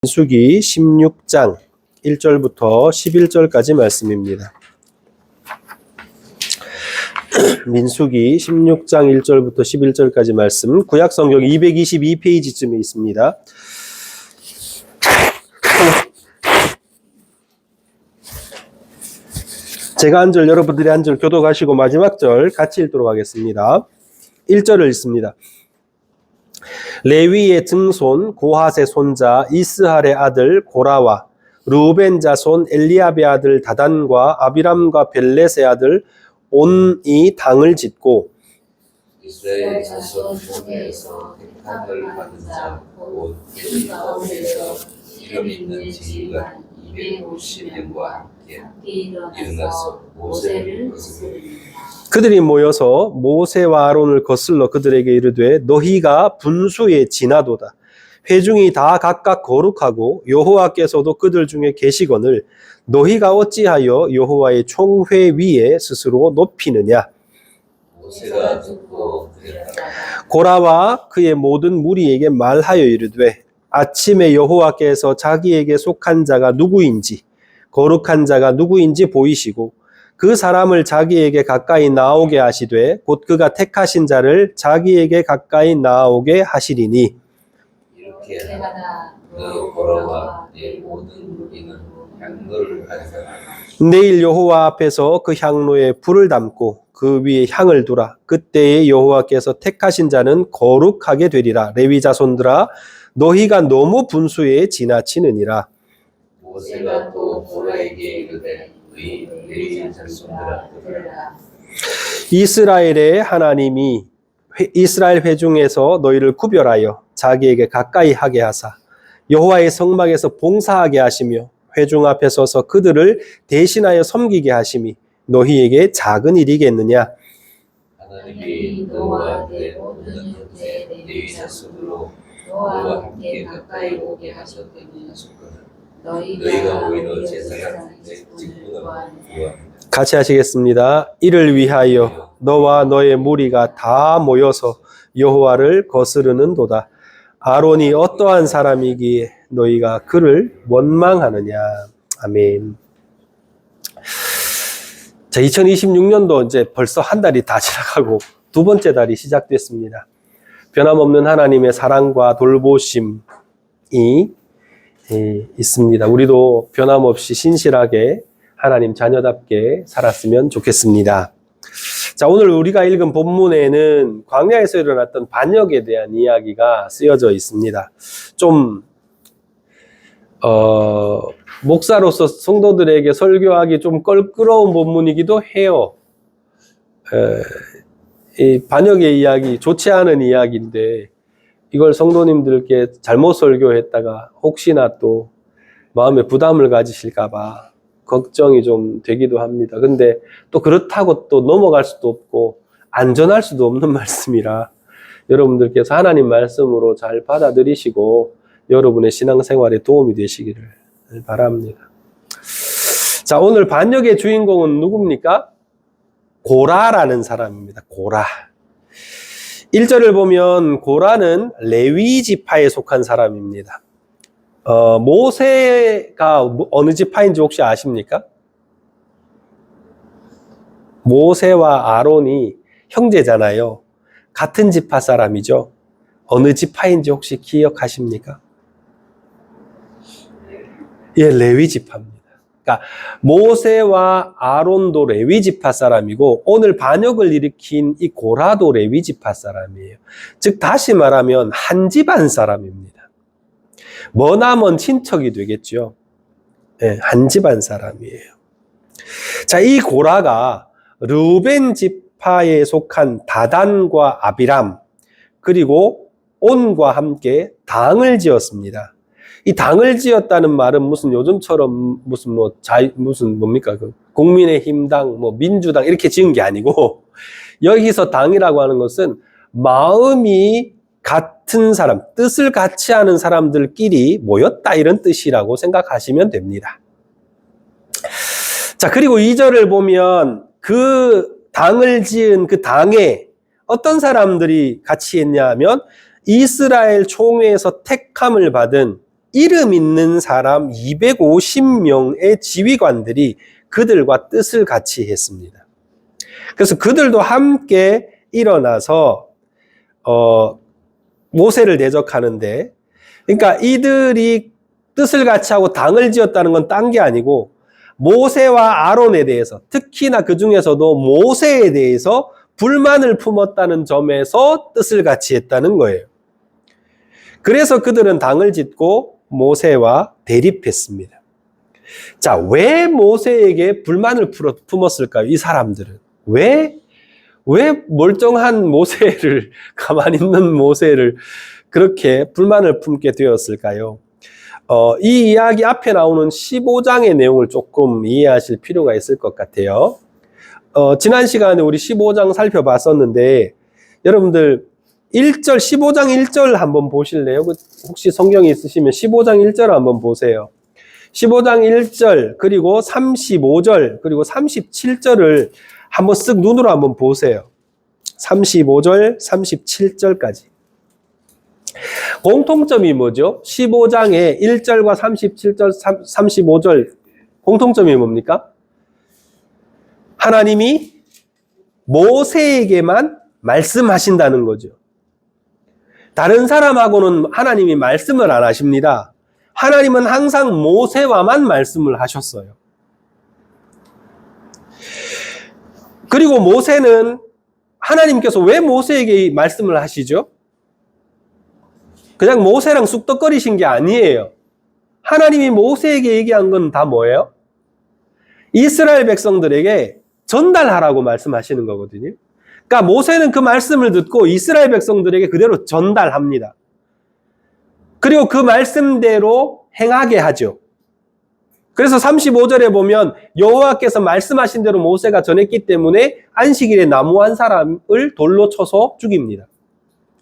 민수기 16장 1절부터 11절까지 말씀입니다. 민수기 16장 1절부터 11절까지 말씀, 구약성경 222페이지쯤에 있습니다. 제가 한 절, 여러분들이 한 절 교독하시고 마지막 절 같이 읽도록 하겠습니다. 1절을 읽습니다. 레위의 증손 고핫의 손자 이스할의 아들 고라와 르우벤 자손 엘리압의 아들 다단과 아비람과 벨렛의 아들 온이 당을 짓고 이스라엘 자손 중에서 택함을 받은 자 곧 그 가운데서 이름 있는 지휘관 250명과 함께 일어나서 모세를 거스르니라. 그들이 모여서 모세와 아론을 거슬러 그들에게 이르되 너희가 분수에 지나도다. 회중이 다 각각 거룩하고 여호와께서도 그들 중에 계시거늘 너희가 어찌하여 여호와의 총회 위에 스스로 높이느냐. 모세가 듣고 그랬다. 고라와 그의 모든 무리에게 말하여 이르되 아침에 여호와께서 자기에게 속한 자가 누구인지 거룩한 자가 누구인지 보이시고 그 사람을 자기에게 가까이 나오게 하시되 곧 그가 택하신 자를 자기에게 가까이 나오게 하시리니 이렇게 하나 너 고라와 내 모든 무리는 향로를 가져가라. 내일 여호와 앞에서 그 향로에 불을 담고 그 위에 향을 두라. 그때에 여호와께서 택하신 자는 거룩하게 되리라. 레위 자손들아 너희가 너무 분수에 지나치느니라. 모세가 또 고라에게 이르되 너희 레위 자손들아 들으라. 이스라엘의 하나님이 이스라엘 회중에서 너희를 구별하여 자기에게 가까이 하게 하사 여호와의 성막에서 봉사하게 하시며 회중 앞에 서서 그들을 대신하여 섬기게 하심이 너희에게 작은 일이겠느냐. 하나님이 너와 내 모든 형제 레위 자손으로 너와 함께 가까이 오게 하셨거늘 너희가 오히려 제사장 직분을 구하라. 같이 하시겠습니다. 이를 위하여 너와 너의 무리가 다 모여서 여호와를 거스르는도다. 아론이 어떠한 사람이기에 너희가 그를 원망하느냐. 아멘. 자, 2026년도 이제 벌써 한 달이 다 지나가고 두 번째 달이 시작됐습니다. 변함없는 하나님의 사랑과 돌보심이 있습니다. 우리도 변함없이 신실하게 하나님 자녀답게 살았으면 좋겠습니다. 자, 오늘 우리가 읽은 본문에는 광야에서 일어났던 반역에 대한 이야기가 쓰여져 있습니다. 좀 목사로서 성도들에게 설교하기 좀 껄끄러운 본문이기도 해요. 이 반역의 이야기, 좋지 않은 이야기인데 이걸 성도님들께 잘못 설교했다가 혹시나 또 마음에 부담을 가지실까봐 걱정이 좀 되기도 합니다. 근데 또 그렇다고 또 넘어갈 수도 없고 안전할 수도 없는 말씀이라 여러분들께서 하나님 말씀으로 잘 받아들이시고 여러분의 신앙생활에 도움이 되시기를 바랍니다. 자, 오늘 반역의 주인공은 누굽니까? 고라라는 사람입니다. 고라. 1절을 보면 고라는 레위 지파에 속한 사람입니다. 모세가 어느 지파인지 혹시 아십니까? 모세와 아론이 형제잖아요. 같은 지파 사람이죠. 어느 지파인지 혹시 기억하십니까? 예, 레위 지파입니다. 그러니까 모세와 아론도 레위 지파 사람이고 오늘 반역을 일으킨 이 고라도 레위 지파 사람이에요. 즉 다시 말하면 한 집안 사람입니다. 머나먼 친척이 되겠죠. 네, 한 집안 사람이에요. 자, 이 고라가 르우벤 지파에 속한 다단과 아비람 그리고 온과 함께 당을 지었습니다. 이 당을 지었다는 말은 무슨 요즘처럼 무슨 뭡니까? 그 국민의힘당, 민주당 이렇게 지은 게 아니고 여기서 당이라고 하는 것은 마음이 같은 사람, 뜻을 같이 하는 사람들끼리 모였다 이런 뜻이라고 생각하시면 됩니다. 자, 그리고 2절을 보면 그 당을 지은 그 당에 어떤 사람들이 같이 했냐 하면 이스라엘 총회에서 택함을 받은 이름 있는 사람 250명의 지휘관들이 그들과 뜻을 같이 했습니다. 그래서 그들도 함께 일어나서 모세를 대적하는데, 그러니까 이들이 뜻을 같이 하고 당을 지었다는 건 딴 게 아니고 모세와 아론에 대해서, 특히나 그 중에서도 모세에 대해서 불만을 품었다는 점에서 뜻을 같이 했다는 거예요. 그래서 그들은 당을 짓고 모세와 대립했습니다. 자, 왜 모세에게 불만을 품었을까요? 이 사람들은. 왜 멀쩡한 모세를, 가만히 있는 모세를 그렇게 불만을 품게 되었을까요? 이 이야기 앞에 나오는 15장의 내용을 조금 이해하실 필요가 있을 것 같아요. 지난 시간에 우리 15장 살펴봤었는데, 여러분들 1절, 15장 1절 한번 보실래요? 혹시 성경이 있으시면 15장 1절 한번 보세요. 15장 1절, 그리고 35절, 그리고 37절을 한번 쓱 눈으로 한번 보세요. 35절, 37절까지. 공통점이 뭐죠? 15장의 1절과 37절, 35절 공통점이 뭡니까? 하나님이 모세에게만 말씀하신다는 거죠. 다른 사람하고는 하나님이 말씀을 안 하십니다. 하나님은 항상 모세와만 말씀을 하셨어요. 그리고 모세는 하나님께서 왜 모세에게 말씀을 하시죠? 그냥 모세랑 쑥덕거리신 게 아니에요. 하나님이 모세에게 얘기한 건 다 뭐예요? 이스라엘 백성들에게 전달하라고 말씀하시는 거거든요. 그러니까 모세는 그 말씀을 듣고 이스라엘 백성들에게 그대로 전달합니다. 그리고 그 말씀대로 행하게 하죠. 그래서 35절에 보면 여호와께서 말씀하신 대로 모세가 전했기 때문에 안식일에 나무 한 사람을 돌로 쳐서 죽입니다.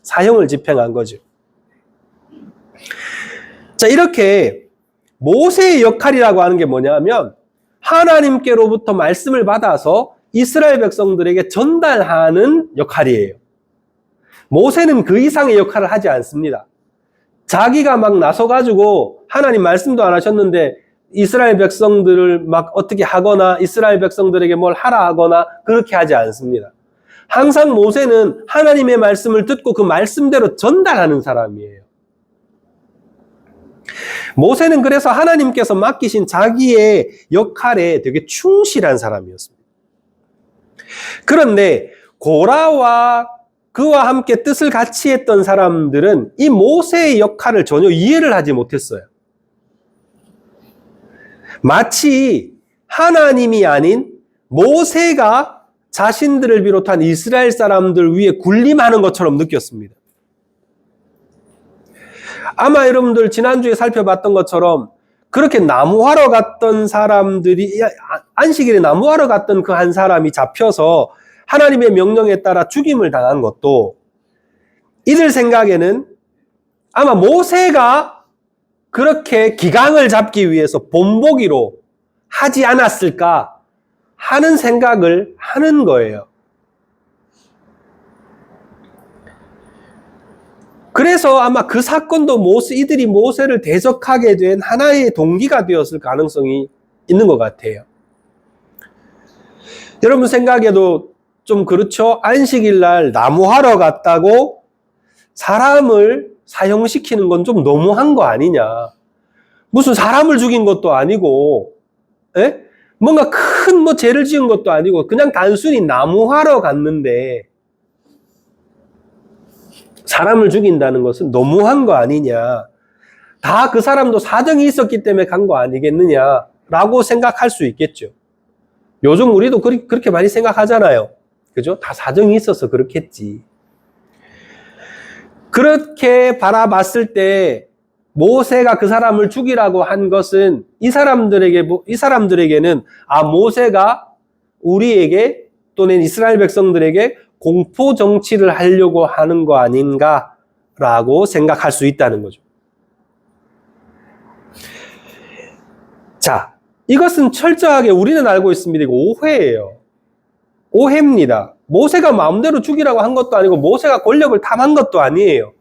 사형을 집행한 거죠. 자, 이렇게 모세의 역할이라고 하는 게 뭐냐면 하나님께로부터 말씀을 받아서 이스라엘 백성들에게 전달하는 역할이에요. 모세는 그 이상의 역할을 하지 않습니다. 자기가 막 나서가지고 하나님 말씀도 안 하셨는데 이스라엘 백성들을 막 어떻게 하거나 이스라엘 백성들에게 뭘 하라 하거나 그렇게 하지 않습니다. 항상 모세는 하나님의 말씀을 듣고 그 말씀대로 전달하는 사람이에요. 모세는 그래서 하나님께서 맡기신 자기의 역할에 되게 충실한 사람이었습니다. 그런데 고라와 그와 함께 뜻을 같이 했던 사람들은 이 모세의 역할을 전혀 이해를 하지 못했어요. 마치 하나님이 아닌 모세가 자신들을 비롯한 이스라엘 사람들 위에 군림하는 것처럼 느꼈습니다. 아마 여러분들 지난주에 살펴봤던 것처럼 그렇게 나무하러 갔던 사람들이, 안식일에 나무하러 갔던 그 한 사람이 잡혀서 하나님의 명령에 따라 죽임을 당한 것도 이들 생각에는 아마 모세가 그렇게 기강을 잡기 위해서 본보기로 하지 않았을까 하는 생각을 하는 거예요. 그래서 아마 그 사건도 이들이 모세를 대적하게 된 하나의 동기가 되었을 가능성이 있는 것 같아요. 여러분 생각에도 좀 그렇죠? 안식일 날 나무하러 갔다고 사람을 사형시키는 건 좀 너무한 거 아니냐. 무슨 사람을 죽인 것도 아니고, 뭔가 큰 죄를 지은 것도 아니고, 그냥 단순히 나무하러 갔는데, 사람을 죽인다는 것은 너무한 거 아니냐. 다 그 사람도 사정이 있었기 때문에 간 거 아니겠느냐라고 생각할 수 있겠죠. 요즘 우리도 그렇게 많이 생각하잖아요. 그죠? 다 사정이 있어서 그렇겠지. 그렇게 바라봤을 때 모세가 그 사람을 죽이라고 한 것은 이 사람들에게는 모세가 우리에게 또는 이스라엘 백성들에게 공포 정치를 하려고 하는 거 아닌가라고 생각할 수 있다는 거죠. 자, 이것은 철저하게 우리는 알고 있습니다. 이거 오해예요. 오해입니다. 모세가 마음대로 죽이라고 한 것도 아니고 모세가 권력을 탐한 것도 아니에요.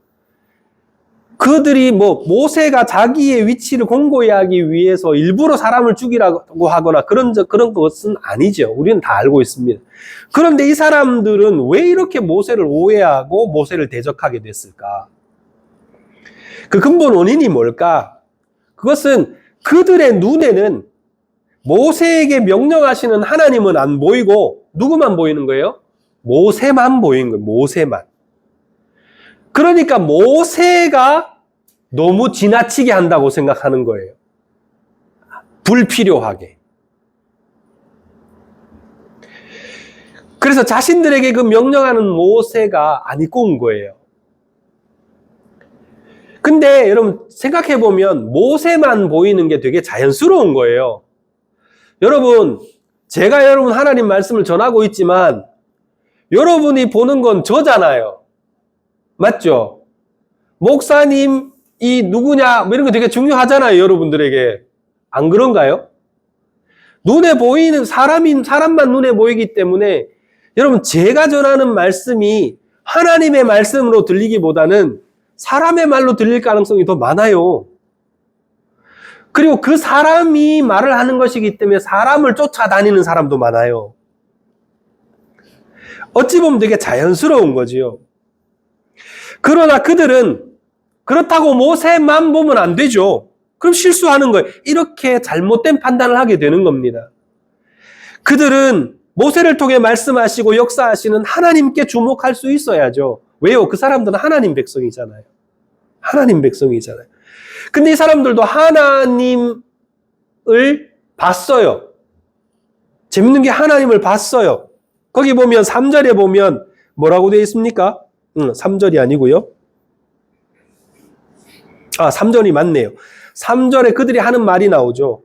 그들이 모세가 자기의 위치를 공고히 하기 위해서 일부러 사람을 죽이라고 하거나 그런 것은 아니죠. 우리는 다 알고 있습니다. 그런데 이 사람들은 왜 이렇게 모세를 오해하고 모세를 대적하게 됐을까? 그 근본 원인이 뭘까? 그것은 그들의 눈에는 모세에게 명령하시는 하나님은 안 보이고 누구만 보이는 거예요? 모세만 보이는 거예요. 모세만. 그러니까 모세가 너무 지나치게 한다고 생각하는 거예요. 불필요하게. 그래서 자신들에게 그 명령하는 모세가 안 입고 온 거예요. 근데 여러분 생각해보면 모세만 보이는 게 되게 자연스러운 거예요. 여러분, 제가 여러분 하나님 말씀을 전하고 있지만 여러분이 보는 건 저잖아요. 맞죠? 목사님이 누구냐 뭐 이런 거 되게 중요하잖아요. 여러분들에게. 안 그런가요? 눈에 보이는 사람만 눈에 보이기 때문에 여러분 제가 전하는 말씀이 하나님의 말씀으로 들리기보다는 사람의 말로 들릴 가능성이 더 많아요. 그리고 그 사람이 말을 하는 것이기 때문에 사람을 쫓아다니는 사람도 많아요. 어찌 보면 되게 자연스러운 거지요. 그러나 그들은 그렇다고 모세만 보면 안 되죠. 그럼 실수하는 거예요. 이렇게 잘못된 판단을 하게 되는 겁니다. 그들은 모세를 통해 말씀하시고 역사하시는 하나님께 주목할 수 있어야죠. 왜요? 그 사람들은 하나님 백성이잖아요. 하나님 백성이잖아요. 근데 이 사람들도 하나님을 봤어요. 재밌는 게 하나님을 봤어요. 거기 보면 3절에 보면 뭐라고 되어 있습니까? 3절이 아니고요. 3절이 맞네요. 3절에 그들이 하는 말이 나오죠.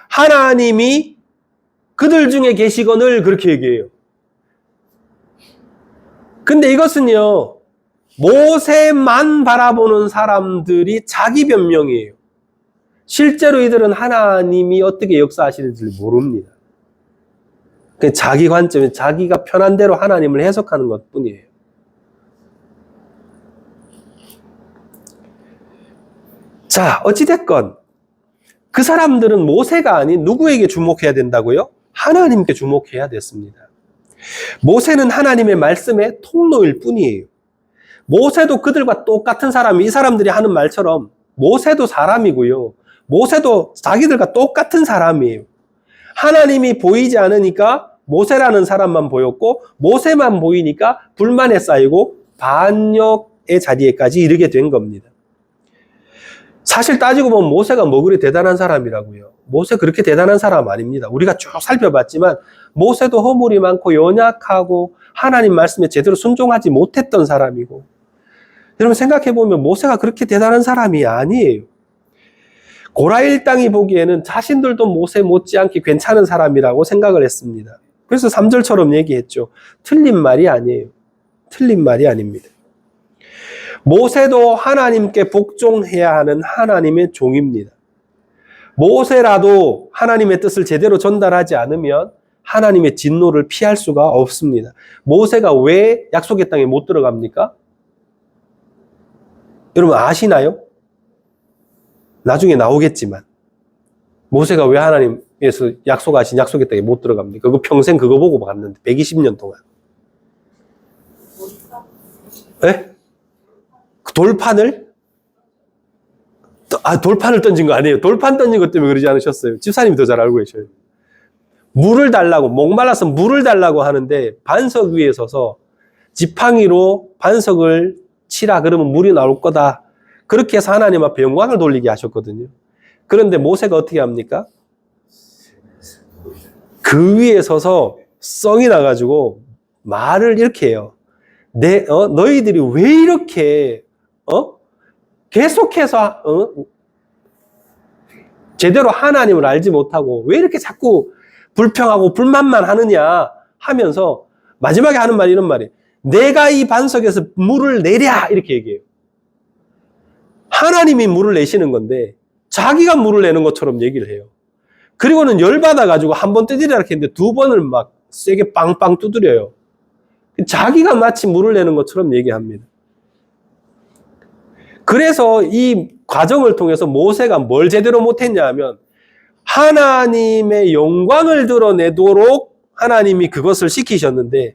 하나님이 그들 중에 계시거늘 그렇게 얘기해요. 근데 이것은요. 모세만 바라보는 사람들이 자기 변명이에요. 실제로 이들은 하나님이 어떻게 역사하시는지 모릅니다. 자기 관점에 자기가 편한 대로 하나님을 해석하는 것뿐이에요. 자, 어찌됐건 그 사람들은 모세가 아닌 누구에게 주목해야 된다고요? 하나님께 주목해야 됐습니다. 모세는 하나님의 말씀의 통로일 뿐이에요. 모세도 그들과 똑같은 사람이 이 사람들이 하는 말처럼 모세도 사람이고요. 모세도 자기들과 똑같은 사람이에요. 하나님이 보이지 않으니까 모세라는 사람만 보였고 모세만 보이니까 불만에 쌓이고 반역의 자리에까지 이르게 된 겁니다. 사실 따지고 보면 모세가 뭐 그리 대단한 사람이라고요. 모세 그렇게 대단한 사람 아닙니다. 우리가 쭉 살펴봤지만 모세도 허물이 많고 연약하고 하나님 말씀에 제대로 순종하지 못했던 사람이고 여러분 생각해보면 모세가 그렇게 대단한 사람이 아니에요. 고라 일당이 보기에는 자신들도 모세 못지않게 괜찮은 사람이라고 생각을 했습니다. 그래서 3절처럼 얘기했죠. 틀린 말이 아니에요. 틀린 말이 아닙니다. 모세도 하나님께 복종해야 하는 하나님의 종입니다. 모세라도 하나님의 뜻을 제대로 전달하지 않으면 하나님의 진노를 피할 수가 없습니다. 모세가 왜 약속의 땅에 못 들어갑니까? 여러분 아시나요? 나중에 나오겠지만 모세가 왜 하나님께서 약속하신 약속의 땅에 못 들어갑니까? 그 평생 그거 보고 갔는데 120년 동안. 네? 그 돌판을 던진 거 아니에요. 돌판 던진 것 때문에 그러지 않으셨어요. 집사님이 더 잘 알고 계셔요. 물을 달라고, 목말라서 물을 달라고 하는데 반석 위에 서서 지팡이로 반석을 치라 그러면 물이 나올 거다. 그렇게 해서 하나님 앞에 영광을 돌리게 하셨거든요. 그런데 모세가 어떻게 합니까? 그 위에 서서 썽이 나가지고 말을 이렇게 해요. 너희들이 왜 이렇게 계속해서 제대로 하나님을 알지 못하고 왜 이렇게 자꾸 불평하고 불만만 하느냐 하면서 마지막에 하는 말이 이런 말이에요. 내가 이 반석에서 물을 내랴 이렇게 얘기해요. 하나님이 물을 내시는 건데 자기가 물을 내는 것처럼 얘기를 해요. 그리고는 열받아가지고 한 번 두드리라 했는데 두 번을 막 세게 빵빵 두드려요. 자기가 마치 물을 내는 것처럼 얘기합니다. 그래서 이 과정을 통해서 모세가 뭘 제대로 못했냐 하면 하나님의 영광을 드러내도록 하나님이 그것을 시키셨는데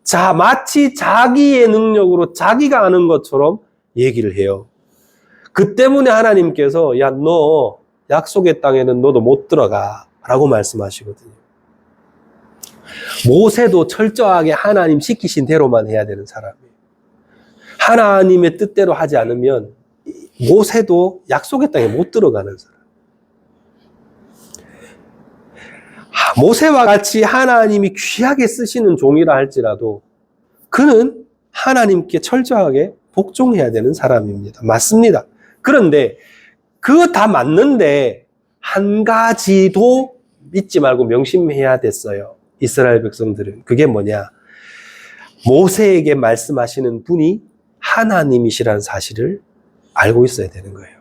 자, 마치 자기의 능력으로 자기가 아는 것처럼 얘기를 해요. 그 때문에 하나님께서 야, 너 약속의 땅에는 너도 못 들어가 라고 말씀하시거든요. 모세도 철저하게 하나님 시키신 대로만 해야 되는 사람이에요. 하나님의 뜻대로 하지 않으면 모세도 약속의 땅에 못 들어가는 사람. 모세와 같이 하나님이 귀하게 쓰시는 종이라 할지라도 그는 하나님께 철저하게 복종해야 되는 사람입니다. 맞습니다. 그런데 그거 다 맞는데 한 가지도 잊지 말고 명심해야 됐어요. 이스라엘 백성들은. 그게 뭐냐? 모세에게 말씀하시는 분이 하나님이시라는 사실을 알고 있어야 되는 거예요.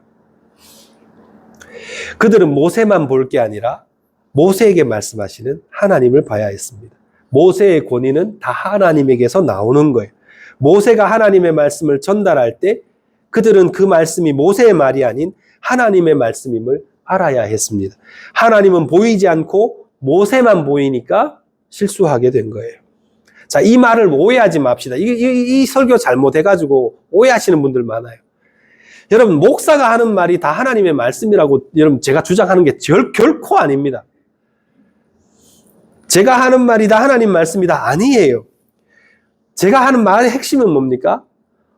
그들은 모세만 볼 게 아니라 모세에게 말씀하시는 하나님을 봐야 했습니다. 모세의 권위는 다 하나님에게서 나오는 거예요. 모세가 하나님의 말씀을 전달할 때 그들은 그 말씀이 모세의 말이 아닌 하나님의 말씀임을 알아야 했습니다. 하나님은 보이지 않고 모세만 보이니까 실수하게 된 거예요. 자, 이 말을 오해하지 맙시다. 이 설교 잘못해가지고 오해하시는 분들 많아요. 여러분, 목사가 하는 말이 다 하나님의 말씀이라고 여러분 제가 주장하는 게 결코 아닙니다. 제가 하는 말이 다 하나님 말씀이다 아니에요. 제가 하는 말의 핵심은 뭡니까?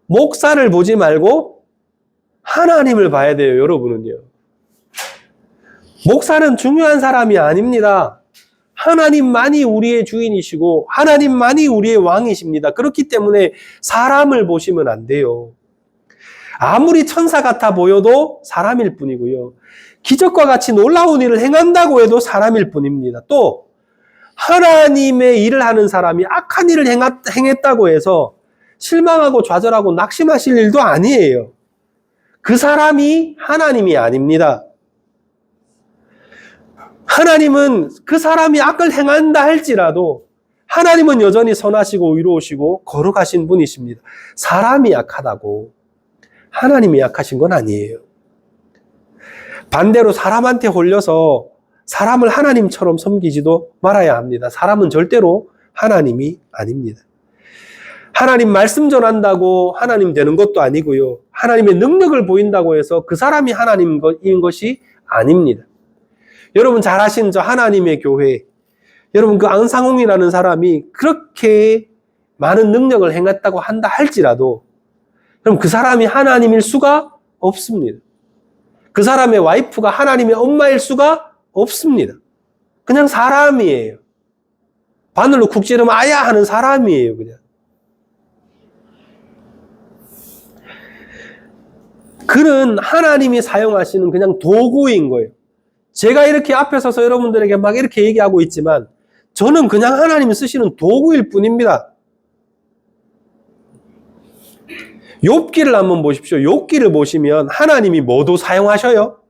목사를 보지 말고 하나님을 봐야 돼요, 여러분은요. 목사는 중요한 사람이 아닙니다. 하나님만이 우리의 주인이시고 하나님만이 우리의 왕이십니다. 그렇기 때문에 사람을 보시면 안 돼요. 아무리 천사 같아 보여도 사람일 뿐이고요. 기적과 같이 놀라운 일을 행한다고 해도 사람일 뿐입니다. 또 하나님의 일을 하는 사람이 악한 일을 행했다고 해서 실망하고 좌절하고 낙심하실 일도 아니에요. 그 사람이 하나님이 아닙니다. 하나님은 그 사람이 악을 행한다 할지라도 하나님은 여전히 선하시고 의로우시고 거룩하신 분이십니다. 사람이 약하다고 하나님이 약하신 건 아니에요. 반대로 사람한테 홀려서 사람을 하나님처럼 섬기지도 말아야 합니다. 사람은 절대로 하나님이 아닙니다. 하나님 말씀 전한다고 하나님 되는 것도 아니고요. 하나님의 능력을 보인다고 해서 그 사람이 하나님인 것이 아닙니다. 여러분 잘 아시는 저 하나님의 교회, 여러분 그 안상홍이라는 사람이 그렇게 많은 능력을 행했다고 한다 할지라도 그럼 그 사람이 하나님일 수가 없습니다. 그 사람의 와이프가 하나님의 엄마일 수가 없습니다. 그냥 사람이에요. 바늘로 쿡 찌르면 아야 하는 사람이에요, 그냥. 그는 하나님이 사용하시는 그냥 도구인 거예요. 제가 이렇게 앞에 서서 여러분들에게 막 이렇게 얘기하고 있지만 저는 그냥 하나님이 쓰시는 도구일 뿐입니다. 욥기를 한번 보십시오. 욥기를 보시면 하나님이 뭐도 사용하셔요?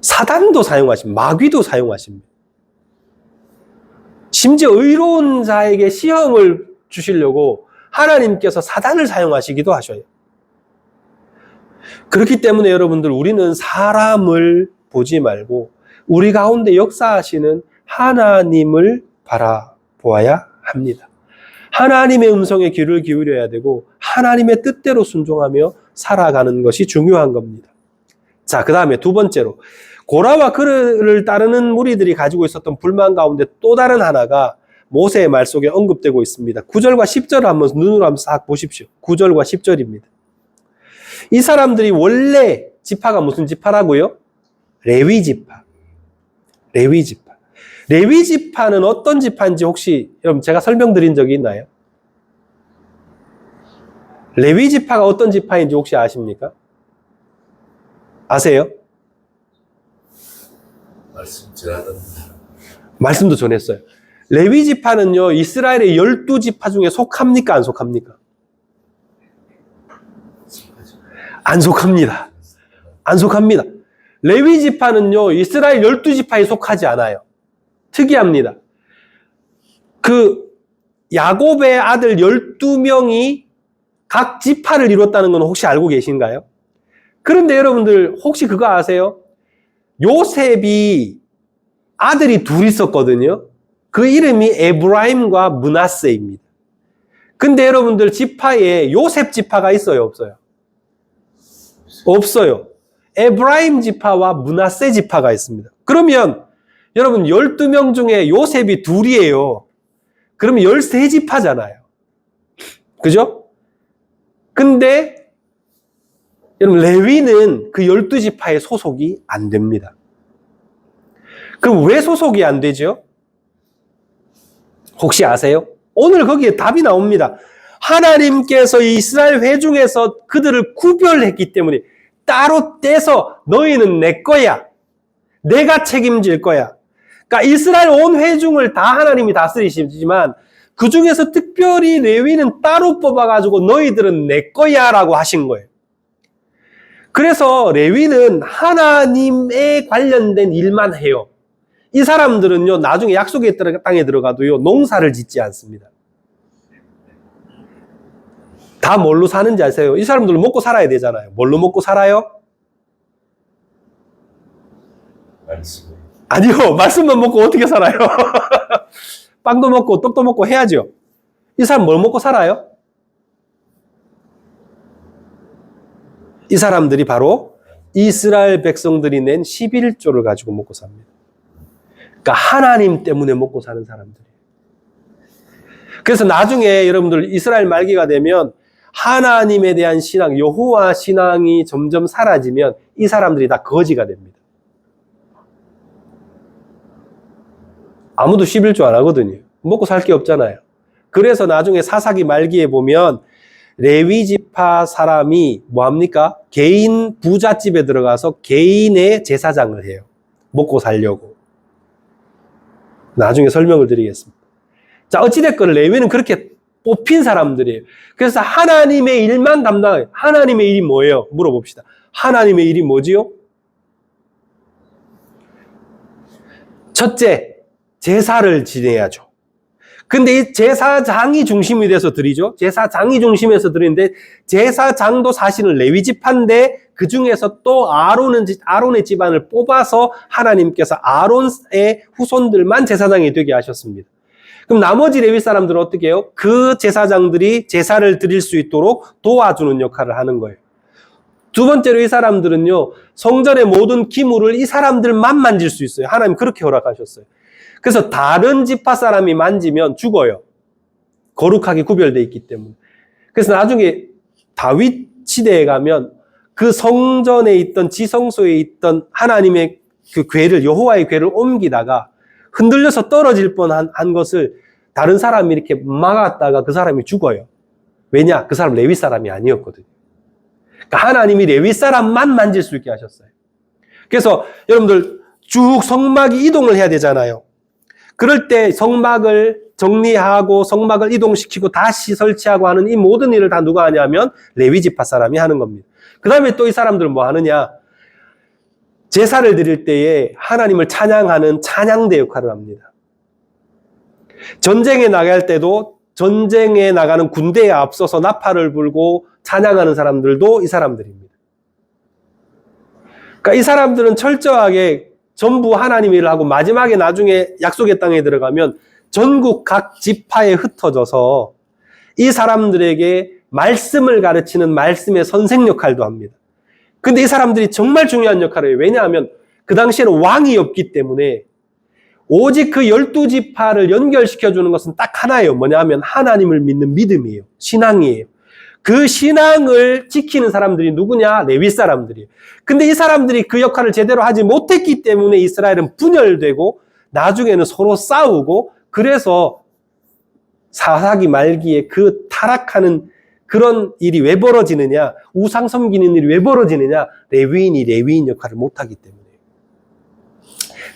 사단도 사용하십니다. 마귀도 사용하십니다. 심지어 의로운 자에게 시험을 주시려고 하나님께서 사단을 사용하시기도 하셔요. 그렇기 때문에 여러분들 우리는 사람을 보지 말고 우리 가운데 역사하시는 하나님을 바라보아야 합니다. 하나님의 음성에 귀를 기울여야 되고 하나님의 뜻대로 순종하며 살아가는 것이 중요한 겁니다. 자, 그 다음에 두 번째로 고라와 그를 따르는 무리들이 가지고 있었던 불만 가운데 또 다른 하나가 모세의 말 속에 언급되고 있습니다. 9절과 10절을 한번 눈으로 한번 싹 보십시오. 9절과 10절입니다. 이 사람들이 원래 지파가 무슨 지파라고요? 레위 지파. 레위 지파. 레위 지파는 어떤 지파인지 혹시 여러분 제가 설명드린 적이 있나요? 레위 지파가 어떤 지파인지 혹시 아십니까? 아세요? 말씀도 전했어요. 레위 지파는요, 이스라엘의 12지파 중에 속합니까? 안 속합니까? 안 속합니다. 안 속합니다. 레위 지파는요, 이스라엘 12지파에 속하지 않아요. 특이합니다. 그 야곱의 아들 12명이 각 지파를 이뤘다는 건 혹시 알고 계신가요? 그런데 여러분들 혹시 그거 아세요? 요셉이 아들이 둘 있었거든요. 그 이름이 에브라임과 므낫세입니다. 근데 여러분들 지파에 요셉 지파가 있어요, 없어요? 없어요. 에브라임 지파와 므낫세 지파가 있습니다. 그러면 여러분 12명 중에 요셉이 둘이에요. 그러면 13지파잖아요. 그죠? 근데 여러분 레위는 그 12지파에 소속이 안 됩니다. 그럼 왜 소속이 안 되죠? 혹시 아세요? 오늘 거기에 답이 나옵니다. 하나님께서 이스라엘 회중에서 그들을 구별했기 때문에 따로 떼서 너희는 내 거야. 내가 책임질 거야. 그러니까 이스라엘 온 회중을 다 하나님이 다스리시지만 그 중에서 특별히 레위는 따로 뽑아가지고 너희들은 내 거야 라고 하신 거예요. 그래서 레위는 하나님에 관련된 일만 해요. 이 사람들은요, 나중에 약속의 땅에 들어가도요, 농사를 짓지 않습니다. 다 뭘로 사는지 아세요? 이 사람들은 먹고 살아야 되잖아요. 뭘로 먹고 살아요? 말씀. 아니요, 말씀만 먹고 어떻게 살아요? 빵도 먹고 떡도 먹고 해야죠. 이 사람 뭘 먹고 살아요? 이 사람들이 바로 이스라엘 백성들이 낸 11조를 가지고 먹고 삽니다. 그러니까 하나님 때문에 먹고 사는 사람들이에요. 그래서 나중에 여러분들 이스라엘 말기가 되면 하나님에 대한 신앙, 여호와 신앙이 점점 사라지면 이 사람들이 다 거지가 됩니다. 아무도 11조 안 하거든요. 먹고 살 게 없잖아요. 그래서 나중에 사사기 말기에 보면 레위 지파 사람이 뭐합니까? 개인 부잣집에 들어가서 개인의 제사장을 해요. 먹고 살려고. 나중에 설명을 드리겠습니다. 자, 어찌됐건 레위는 그렇게 뽑힌 사람들이에요. 그래서 하나님의 일만 담당해요. 하나님의 일이 뭐예요? 물어봅시다. 하나님의 일이 뭐지요? 첫째, 제사를 지내야죠. 근데 이 제사장이 중심이 돼서 드리죠. 제사장이 중심에서 드리는데 제사장도 사실은 레위 지파인데 그 중에서 또 아론의 집안을 뽑아서 하나님께서 아론의 후손들만 제사장이 되게 하셨습니다. 그럼 나머지 레위 사람들은 어떻게 해요? 그 제사장들이 제사를 드릴 수 있도록 도와주는 역할을 하는 거예요. 두 번째로 이 사람들은요, 성전의 모든 기물을 이 사람들만 만질 수 있어요. 하나님 그렇게 허락하셨어요. 그래서 다른 지파 사람이 만지면 죽어요. 거룩하게 구별되어 있기 때문에. 그래서 나중에 다윗 시대에 가면 그 성전에 있던 지성소에 있던 하나님의 그 궤를, 여호와의 궤를 옮기다가 흔들려서 떨어질 뻔한 것을 다른 사람이 이렇게 막았다가 그 사람이 죽어요. 왜냐? 그 사람 레위 사람이 아니었거든요. 그러니까 하나님이 레위 사람만 만질 수 있게 하셨어요. 그래서 여러분들 쭉 성막이 이동을 해야 되잖아요. 그럴 때 성막을 정리하고 성막을 이동시키고 다시 설치하고 하는 이 모든 일을 다 누가 하냐면 레위 지파 사람이 하는 겁니다. 그 다음에 또 이 사람들은 뭐 하느냐? 제사를 드릴 때에 하나님을 찬양하는 찬양대 역할을 합니다. 전쟁에 나갈 때도 전쟁에 나가는 군대에 앞서서 나팔을 불고 찬양하는 사람들도 이 사람들입니다. 그러니까 이 사람들은 철저하게 전부 하나님 일을 하고 마지막에 나중에 약속의 땅에 들어가면 전국 각 지파에 흩어져서 이 사람들에게 말씀을 가르치는 말씀의 선생 역할도 합니다. 근데 이 사람들이 정말 중요한 역할을 해요. 왜냐하면 그 당시에는 왕이 없기 때문에 오직 그 12지파를 연결시켜주는 것은 딱 하나예요. 뭐냐면 하나님을 믿는 믿음이에요. 신앙이에요. 그 신앙을 지키는 사람들이 누구냐? 레위 사람들이에요. 근데 이 사람들이 그 역할을 제대로 하지 못했기 때문에 이스라엘은 분열되고 나중에는 서로 싸우고 그래서 사사기 말기에 그 타락하는 그런 일이 왜 벌어지느냐? 우상 섬기는 일이 왜 벌어지느냐? 레위인이 레위인 역할을 못하기 때문에.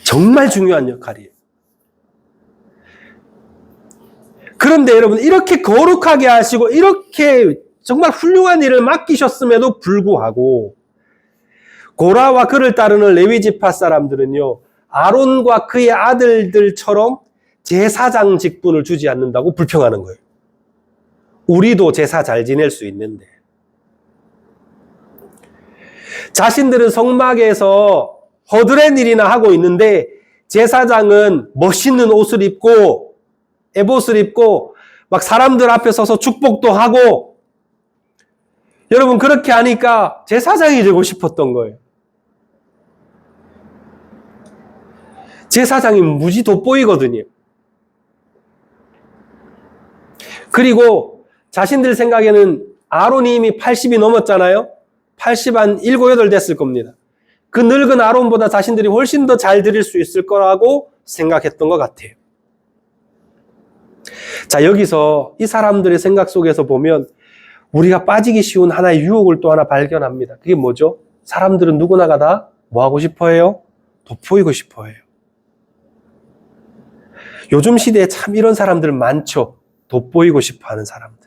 정말 중요한 역할이에요. 그런데 여러분 이렇게 거룩하게 하시고 이렇게 정말 훌륭한 일을 맡기셨음에도 불구하고 고라와 그를 따르는 레위 지파 사람들은요, 아론과 그의 아들들처럼 제사장 직분을 주지 않는다고 불평하는 거예요. 우리도 제사 잘 지낼 수 있는데, 자신들은 성막에서 허드렛 일이나 하고 있는데 제사장은 멋있는 옷을 입고 에봇을 입고 막 사람들 앞에 서서 축복도 하고, 여러분 그렇게 하니까 제사장이 되고 싶었던 거예요. 제사장이 무지 돋보이거든요. 그리고 자신들 생각에는 아론이 이미 80이 넘었잖아요. 80 한 7, 8 됐을 겁니다. 그 늙은 아론보다 자신들이 훨씬 더 잘 드릴 수 있을 거라고 생각했던 것 같아요. 자, 여기서 이 사람들의 생각 속에서 보면 우리가 빠지기 쉬운 하나의 유혹을 또 하나 발견합니다. 그게 뭐죠? 사람들은 누구나가 다 뭐 하고 싶어 해요? 돋보이고 싶어 해요. 요즘 시대에 참 이런 사람들 많죠. 돋보이고 싶어 하는 사람들.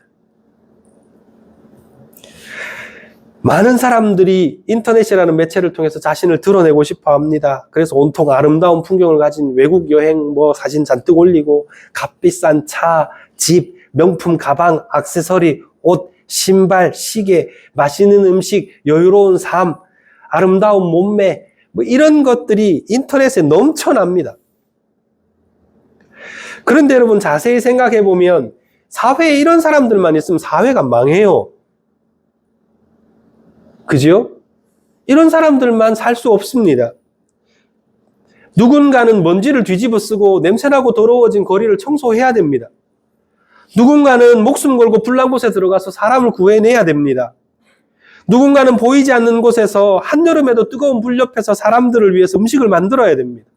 많은 사람들이 인터넷이라는 매체를 통해서 자신을 드러내고 싶어 합니다. 그래서 온통 아름다운 풍경을 가진 외국 여행 사진 잔뜩 올리고, 값비싼 차, 집, 명품 가방, 액세서리, 옷, 신발, 시계, 맛있는 음식, 여유로운 삶, 아름다운 몸매, 이런 것들이 인터넷에 넘쳐납니다. 그런데 여러분 자세히 생각해 보면 사회에 이런 사람들만 있으면 사회가 망해요. 그죠? 이런 사람들만 살 수 없습니다. 누군가는 먼지를 뒤집어 쓰고 냄새나고 더러워진 거리를 청소해야 됩니다. 누군가는 목숨 걸고 불난 곳에 들어가서 사람을 구해내야 됩니다. 누군가는 보이지 않는 곳에서 한여름에도 뜨거운 불 옆에서 사람들을 위해서 음식을 만들어야 됩니다.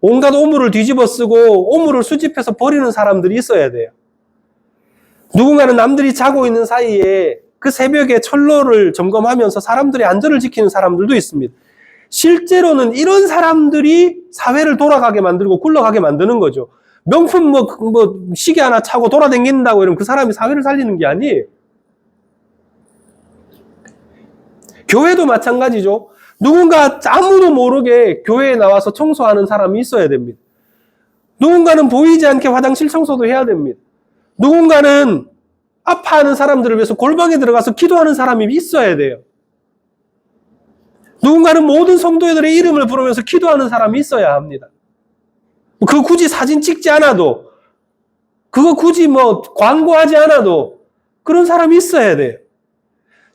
온갖 오물을 뒤집어 쓰고 오물을 수집해서 버리는 사람들이 있어야 돼요. 누군가는 남들이 자고 있는 사이에 그 새벽에 철로를 점검하면서 사람들의 안전을 지키는 사람들도 있습니다. 실제로는 이런 사람들이 사회를 돌아가게 만들고 굴러가게 만드는 거죠. 명품 시계 하나 차고 돌아다닌다고 이러면 그 사람이 사회를 살리는 게 아니에요. 교회도 마찬가지죠. 누군가 아무도 모르게 교회에 나와서 청소하는 사람이 있어야 됩니다. 누군가는 보이지 않게 화장실 청소도 해야 됩니다. 누군가는 아파하는 사람들을 위해서 골방에 들어가서 기도하는 사람이 있어야 돼요. 누군가는 모든 성도들의 이름을 부르면서 기도하는 사람이 있어야 합니다. 그거 굳이 사진 찍지 않아도, 그거 굳이 광고하지 않아도 그런 사람이 있어야 돼요.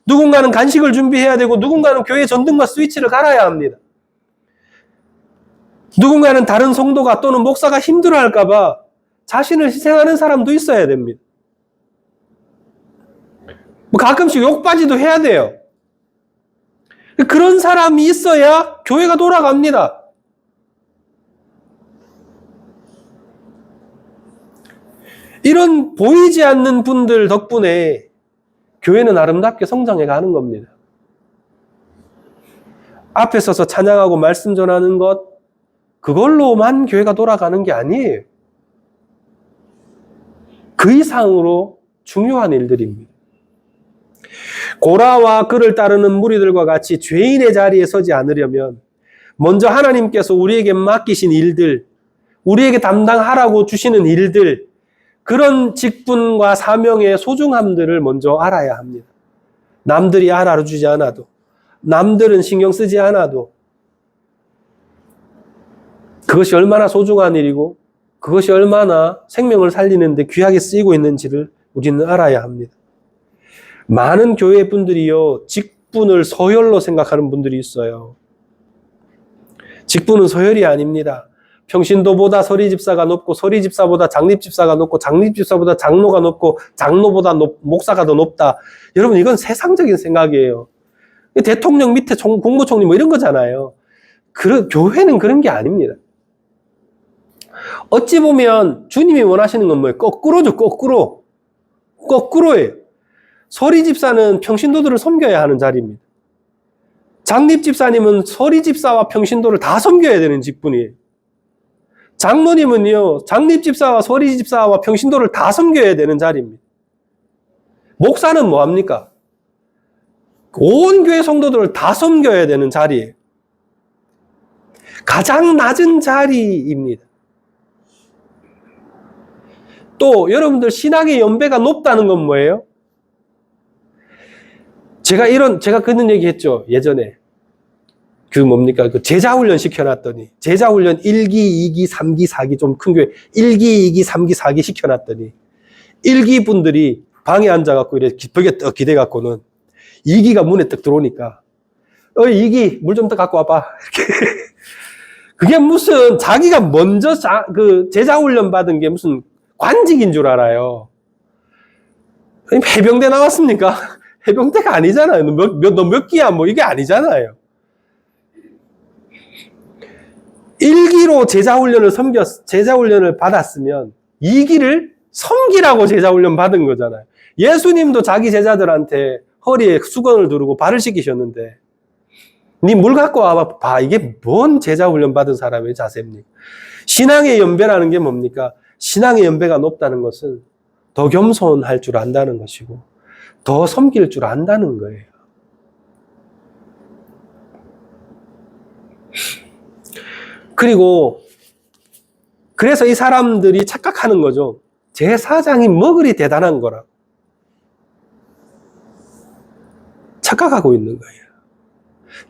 누군가는 간식을 준비해야 되고, 누군가는 교회 전등과 스위치를 갈아야 합니다. 누군가는 다른 성도가 또는 목사가 힘들어할까봐 자신을 희생하는 사람도 있어야 됩니다. 가끔씩 욕바지도 해야 돼요. 그런 사람이 있어야 교회가 돌아갑니다. 이런 보이지 않는 분들 덕분에 교회는 아름답게 성장해 가는 겁니다. 앞에 서서 찬양하고 말씀 전하는 것, 그걸로만 교회가 돌아가는 게 아니에요. 그 이상으로 중요한 일들입니다. 고라와 그를 따르는 무리들과 같이 죄인의 자리에 서지 않으려면 먼저 하나님께서 우리에게 맡기신 일들, 우리에게 담당하라고 주시는 일들, 그런 직분과 사명의 소중함들을 먼저 알아야 합니다. 남들이 알아주지 않아도, 남들은 신경 쓰지 않아도 그것이 얼마나 소중한 일이고 그것이 얼마나 생명을 살리는 데 귀하게 쓰이고 있는지를 우리는 알아야 합니다. 많은 교회 분들이요, 직분을 서열로 생각하는 분들이 있어요. 직분은 서열이 아닙니다. 평신도보다 서리집사가 높고, 서리집사보다 장립집사가 높고, 장립집사보다 장로가 높고, 장로보다 목사가 더 높다. 여러분, 이건 세상적인 생각이에요. 대통령 밑에 국무총리 이런 거잖아요. 교회는 그런 게 아닙니다. 어찌 보면 주님이 원하시는 건 뭐예요? 거꾸로죠, 거꾸로. 거꾸로예요. 서리집사는 평신도들을 섬겨야 하는 자리입니다. 장립집사님은 서리집사와 평신도를 다 섬겨야 되는 직분이에요. 장로님은요, 장립집사와 서리집사와 평신도를 다 섬겨야 되는 자리입니다. 목사는 뭐합니까? 온 교회 성도들을 다 섬겨야 되는 자리예요. 가장 낮은 자리입니다. 또 여러분들 신앙의 연배가 높다는 건 뭐예요? 제가 그런 얘기 했죠. 예전에. 그 제자훈련 시켜놨더니, 제자훈련 1기, 2기, 3기, 4기 좀 큰 교회, 1기, 2기, 3기, 4기 시켜놨더니, 1기 분들이 방에 앉아갖고 이렇게 벽에 떡 기대갖고는 2기가 문에 딱 들어오니까, 2기, 물 좀 더 갖고 와봐. 이렇게. 그게 무슨, 자기가 먼저 제자훈련 받은 게 무슨 관직인 줄 알아요. 해병대 나왔습니까? 해병대가 아니잖아요. 너 몇 기야? 뭐 이게 아니잖아요. 1기로 제자훈련을 받았으면 2기를 섬기라고 제자훈련 받은 거잖아요. 예수님도 자기 제자들한테 허리에 수건을 두르고 발을 씻기셨는데, 니 물 갖고 와봐. 봐. 이게 뭔 제자훈련 받은 사람의 자세입니까? 신앙의 연배라는 게 뭡니까? 신앙의 연배가 높다는 것은 더 겸손할 줄 안다는 것이고, 더 섬길 줄 안다는 거예요. 그리고 그래서 이 사람들이 착각하는 거죠. 제사장이 뭐 그리 대단한 거라. 착각하고 있는 거예요.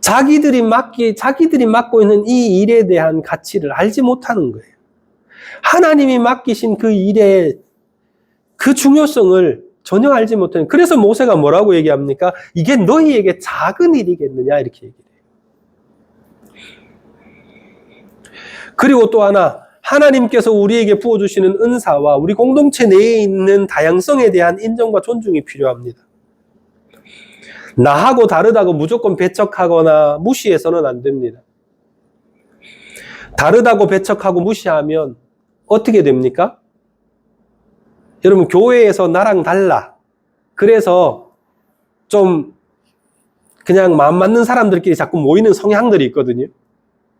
자기들이 맡고 있는 이 일에 대한 가치를 알지 못하는 거예요. 하나님이 맡기신 그 일의 그 중요성을 전혀 알지 못하는. 그래서 모세가 뭐라고 얘기합니까? 이게 너희에게 작은 일이겠느냐 이렇게 얘기해요. 그리고 또 하나, 하나님께서 우리에게 부어주시는 은사와 우리 공동체 내에 있는 다양성에 대한 인정과 존중이 필요합니다. 나하고 다르다고 무조건 배척하거나 무시해서는 안 됩니다. 다르다고 배척하고 무시하면 어떻게 됩니까? 여러분, 교회에서 나랑 달라. 그래서 좀 그냥 마음 맞는 사람들끼리 자꾸 모이는 성향들이 있거든요.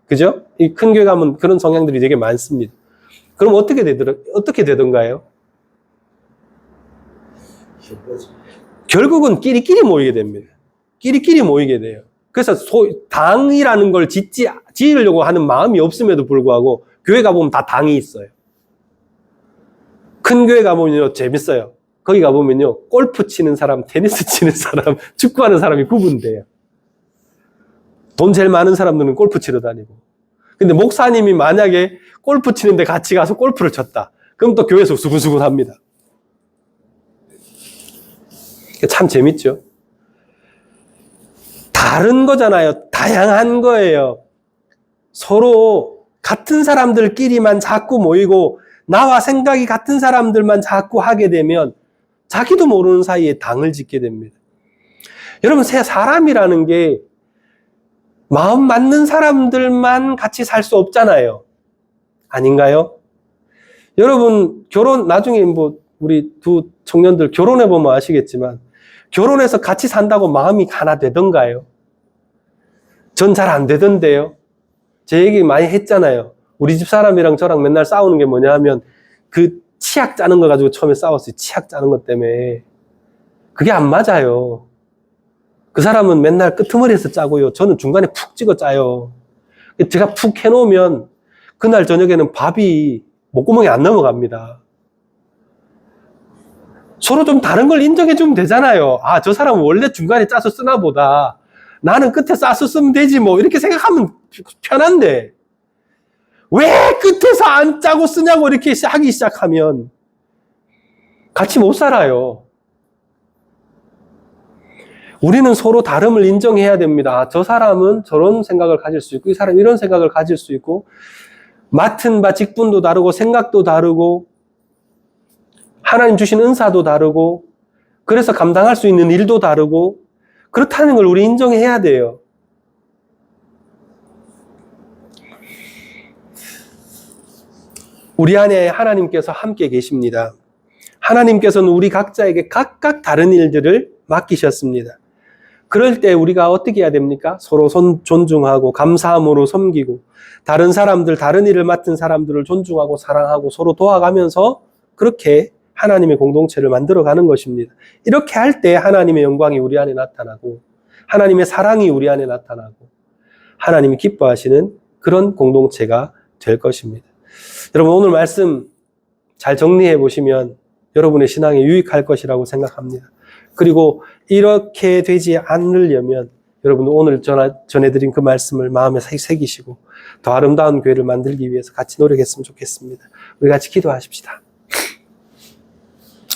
그죠? 이 큰 교회 가면 그런 성향들이 되게 많습니다. 그럼 어떻게 되던가요? 결국은 끼리끼리 모이게 됩니다. 끼리끼리 모이게 돼요. 그래서 당이라는 걸 지으려고 하는 마음이 없음에도 불구하고 교회 가보면 다 당이 있어요. 큰 교회 가보면요, 재밌어요. 거기 가보면요, 골프 치는 사람, 테니스 치는 사람, 축구하는 사람이 구분돼요. 돈 제일 많은 사람들은 골프 치러 다니고. 근데 목사님이 만약에 골프 치는데 같이 가서 골프를 쳤다. 그럼 또 교회에서 수근수근 합니다. 참 재밌죠? 다른 거잖아요. 다양한 거예요. 서로 같은 사람들끼리만 자꾸 모이고 나와 생각이 같은 사람들만 자꾸 하게 되면 자기도 모르는 사이에 당을 짓게 됩니다. 여러분, 사람이라는 게 마음 맞는 사람들만 같이 살 수 없잖아요. 아닌가요? 여러분, 나중에 우리 두 청년들 결혼해보면 아시겠지만, 결혼해서 같이 산다고 마음이 하나 되던가요? 전 잘 안 되던데요. 제 얘기 많이 했잖아요. 우리 집 사람이랑 저랑 맨날 싸우는 게 뭐냐 하면, 그 치약 짜는 거 가지고 처음에 싸웠어요. 치약 짜는 것 때문에. 그게 안 맞아요. 그 사람은 맨날 끄트머리에서 짜고요. 저는 중간에 푹 찍어 짜요. 제가 푹 해놓으면 그날 저녁에는 밥이 목구멍에 안 넘어갑니다. 서로 좀 다른 걸 인정해주면 되잖아요. 아, 저 사람은 원래 중간에 짜서 쓰나 보다. 나는 끝에 짜서 쓰면 되지 뭐. 이렇게 생각하면 편한데. 왜 끝에서 안 짜고 쓰냐고 이렇게 하기 시작하면 같이 못 살아요. 우리는 서로 다름을 인정해야 됩니다. 아, 저 사람은 저런 생각을 가질 수 있고 이 사람은 이런 생각을 가질 수 있고 맡은 바 직분도 다르고 생각도 다르고 하나님 주신 은사도 다르고 그래서 감당할 수 있는 일도 다르고 그렇다는 걸 우리 인정해야 돼요. 우리 안에 하나님께서 함께 계십니다. 하나님께서는 우리 각자에게 각각 다른 일들을 맡기셨습니다. 그럴 때 우리가 어떻게 해야 됩니까? 서로 존중하고 감사함으로 섬기고 다른 사람들, 다른 일을 맡은 사람들을 존중하고 사랑하고 서로 도와가면서 그렇게 하나님의 공동체를 만들어가는 것입니다. 이렇게 할 때 하나님의 영광이 우리 안에 나타나고 하나님의 사랑이 우리 안에 나타나고 하나님이 기뻐하시는 그런 공동체가 될 것입니다. 여러분, 오늘 말씀 잘 정리해 보시면 여러분의 신앙에 유익할 것이라고 생각합니다. 그리고 이렇게 되지 않으려면 여러분 오늘 전해드린 그 말씀을 마음에 새기시고 더 아름다운 교회를 만들기 위해서 같이 노력했으면 좋겠습니다. 우리 같이 기도하십시다.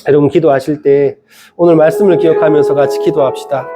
여러분 기도하실 때 오늘 말씀을 기억하면서 같이 기도합시다.